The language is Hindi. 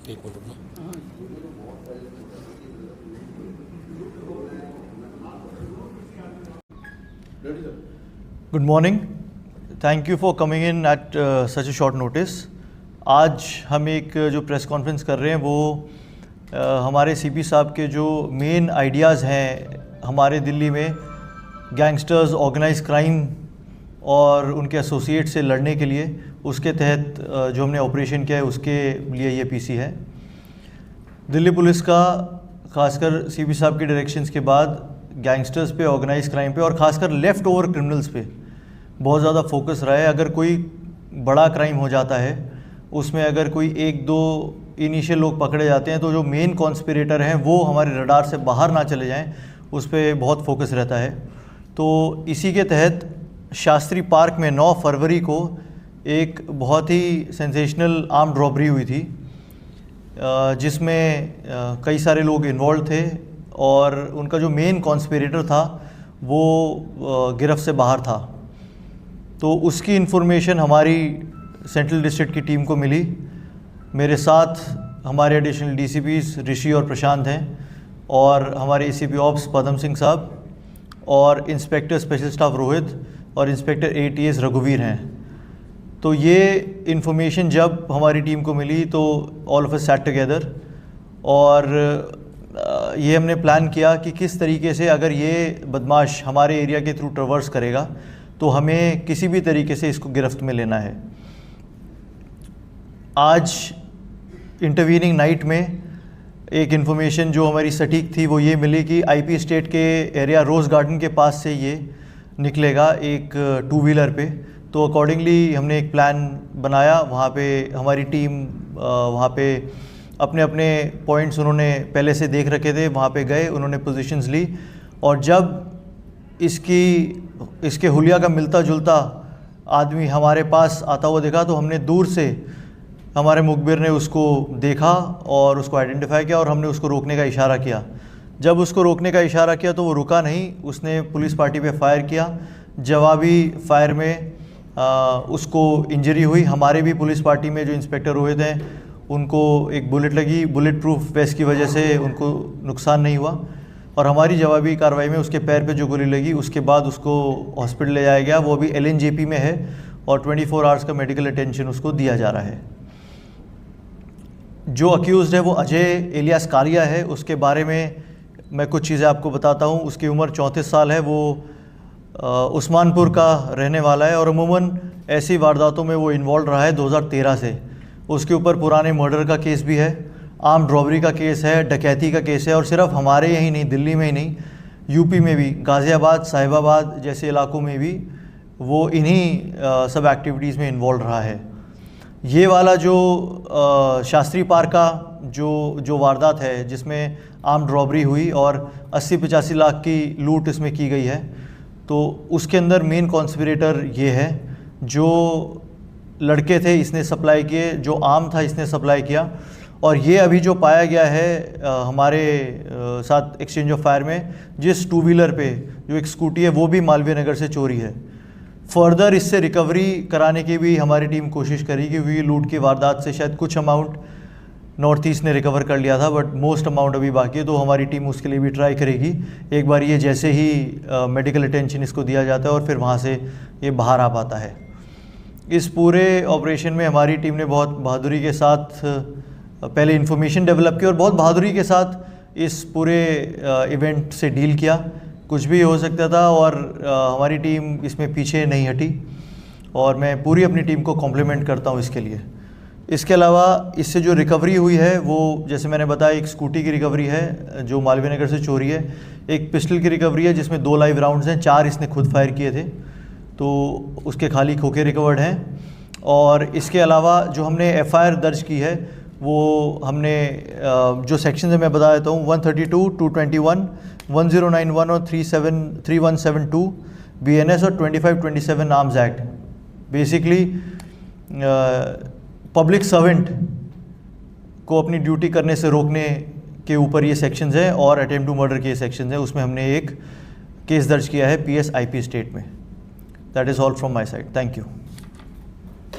एक मिनट रुकना। Good morning, thank you for coming in at such A short notice. आज हम एक जो प्रेस कॉन्फ्रेंस कर रहे हैं वो हमारे सीपी साहब के जो मेन आइडियाज़ हैं हमारे दिल्ली में गैंगस्टर्स, ऑर्गेनाइज क्राइम और उनके एसोसिएट से लड़ने के लिए, उसके तहत जो हमने ऑपरेशन किया है उसके लिए ये पीसी है। दिल्ली पुलिस का खासकर सीपी साहब के डायरेक्शंस के बाद गैंगस्टर्स पे, ऑर्गेनाइज क्राइम पे और ख़ासकर लेफ़्ट ओवर क्रिमिनल्स पे बहुत ज़्यादा फोकस रहा है। अगर कोई बड़ा क्राइम हो जाता है, उसमें अगर कोई एक दो इनिशियल लोग पकड़े जाते हैं तो जो मेन कॉन्स्पिरेटर हैं वो हमारे रडार से बाहर ना चले जाएं, उस पर बहुत फोकस रहता है। तो इसी के तहत शास्त्री पार्क में 9 फरवरी को एक बहुत ही सेंसेशनल आर्म्ड रॉबरी हुई थी, जिसमें कई सारे लोग इन्वॉल्व थे और उनका जो मेन कॉन्स्पिरेटर था वो गिरफ्त से बाहर था। तो उसकी इन्फॉर्मेशन हमारी सेंट्रल डिस्ट्रिक्ट की टीम को मिली। मेरे साथ हमारे एडिशनल डीसीपीज ऋषि और प्रशांत हैं और हमारे एसीपी ऑप्स पदम सिंह साहब और इंस्पेक्टर स्पेशल स्टाफ रोहित और इंस्पेक्टर एटीएस रघुवीर हैं। तो ये इन्फॉर्मेशन जब हमारी टीम को मिली तो all of us set together और ये हमने प्लान किया कि किस तरीके से अगर ये बदमाश हमारे एरिया के थ्रू ट्रवर्स करेगा तो हमें किसी भी तरीके से इसको गिरफ्त में लेना है। आज इंटरवीनिंग नाइट में एक इन्फॉर्मेशन जो हमारी सटीक थी वो ये मिली कि आईपी स्टेट के एरिया रोज़ गार्डन के पास से ये निकलेगा एक 2 व्हीलर पे। तो अकॉर्डिंगली हमने एक प्लान बनाया। वहाँ पे हमारी टीम वहाँ पे अपने अपने पॉइंट्स उन्होंने पहले से देख रखे थे, वहाँ पे गए, उन्होंने पोजीशंस ली और जब इसके हुलिया का मिलता जुलता आदमी हमारे पास आता हुआ देखा तो हमने दूर से, हमारे मुखबिर ने उसको देखा और उसको आइडेंटिफाई किया और हमने उसको रोकने का इशारा किया। जब उसको रोकने का इशारा किया तो वो रुका नहीं, उसने पुलिस पार्टी पे फायर किया। जवाबी फायर में उसको इंजरी हुई। हमारे भी पुलिस पार्टी में जो इंस्पेक्टर रोहित हैं उनको एक बुलेट लगी, बुलेट प्रूफ वेस्ट की वजह से उनको नुकसान नहीं हुआ। और हमारी जवाबी कार्रवाई में उसके पैर पे जो गोली लगी उसके बाद उसको हॉस्पिटल ले जाया गया। वो अभी LNJP में है और 24 आवर्स का मेडिकल अटेंशन उसको दिया जा रहा है। जो अक्यूज़ड है वो अजय एलियास कारिया है। उसके बारे में मैं कुछ चीज़ें आपको बताता हूँ। उसकी उम्र 34 साल है। वो उस्मानपुर का रहने वाला है और अमूमन ऐसी वारदातों में वो इन्वॉल्व रहा है 2013 से। उसके ऊपर पुराने मर्डर का केस भी है, आर्म्ड रॉबरी का केस है, डकैती का केस है और सिर्फ हमारे यहीं नहीं, दिल्ली में ही नहीं, यूपी में भी, गाज़ियाबाद, साहिबाबाद जैसे इलाकों में भी वो इन्हीं सब एक्टिविटीज़ में इन्वॉल्व रहा है। ये वाला जो शास्त्री पार्क का जो वारदात है जिसमें आर्म्ड रॉबरी हुई और 80-85 लाख की लूट इसमें की गई है, तो उसके अंदर मेन कॉन्स्पिरेटर ये है। जो लड़के थे इसने सप्लाई किए, जो आर्म था इसने सप्लाई किया और ये अभी जो पाया गया है हमारे साथ एक्सचेंज ऑफ फायर में, जिस 2 व्हीलर पे जो एक स्कूटी है वो भी मालवीय नगर से चोरी है। फर्दर इससे रिकवरी कराने की भी हमारी टीम कोशिश करेगी क्योंकि लूट की वारदात से शायद कुछ अमाउंट नॉर्थ ईस्ट ने रिकवर कर लिया था बट मोस्ट अमाउंट अभी बाकी है। तो हमारी टीम उसके लिए भी ट्राई करेगी एक बार ये जैसे ही मेडिकल अटेंशन इसको दिया जाता है और फिर वहाँ से ये बाहर आ पाता है। इस पूरे ऑपरेशन में हमारी टीम ने बहुत बहादुरी के साथ पहले इन्फॉर्मेशन डेवलप की और बहुत बहादुरी के साथ इस पूरे इवेंट से डील किया। कुछ भी हो सकता था और हमारी टीम इसमें पीछे नहीं हटी और मैं पूरी अपनी टीम को कॉम्प्लीमेंट करता हूँ इसके लिए। इसके अलावा इससे जो रिकवरी हुई है वो जैसे मैंने बताया, एक स्कूटी की रिकवरी है जो मालवीय नगर से चोरी है, एक पिस्टल की रिकवरी है जिसमें 2 लाइव राउंड्स हैं, 4 इसने खुद फायर किए थे तो उसके खाली खोखे रिकवर्ड हैं। और इसके अलावा जो हमने FIR दर्ज की है वो हमने जो सेक्शन है मैं बता देता हूँ, 132, 221, 1091 और 3172 BNS और 2527 arms act. Basically public servant को अपनी ड्यूटी करने से रोकने के ऊपर ये सेक्शंस हैं और अटेम्प्ट टू मर्डर के ये सेक्शंस हैं। उसमें हमने एक केस दर्ज किया है PS IP स्टेट में। That is all from my side. Thank you.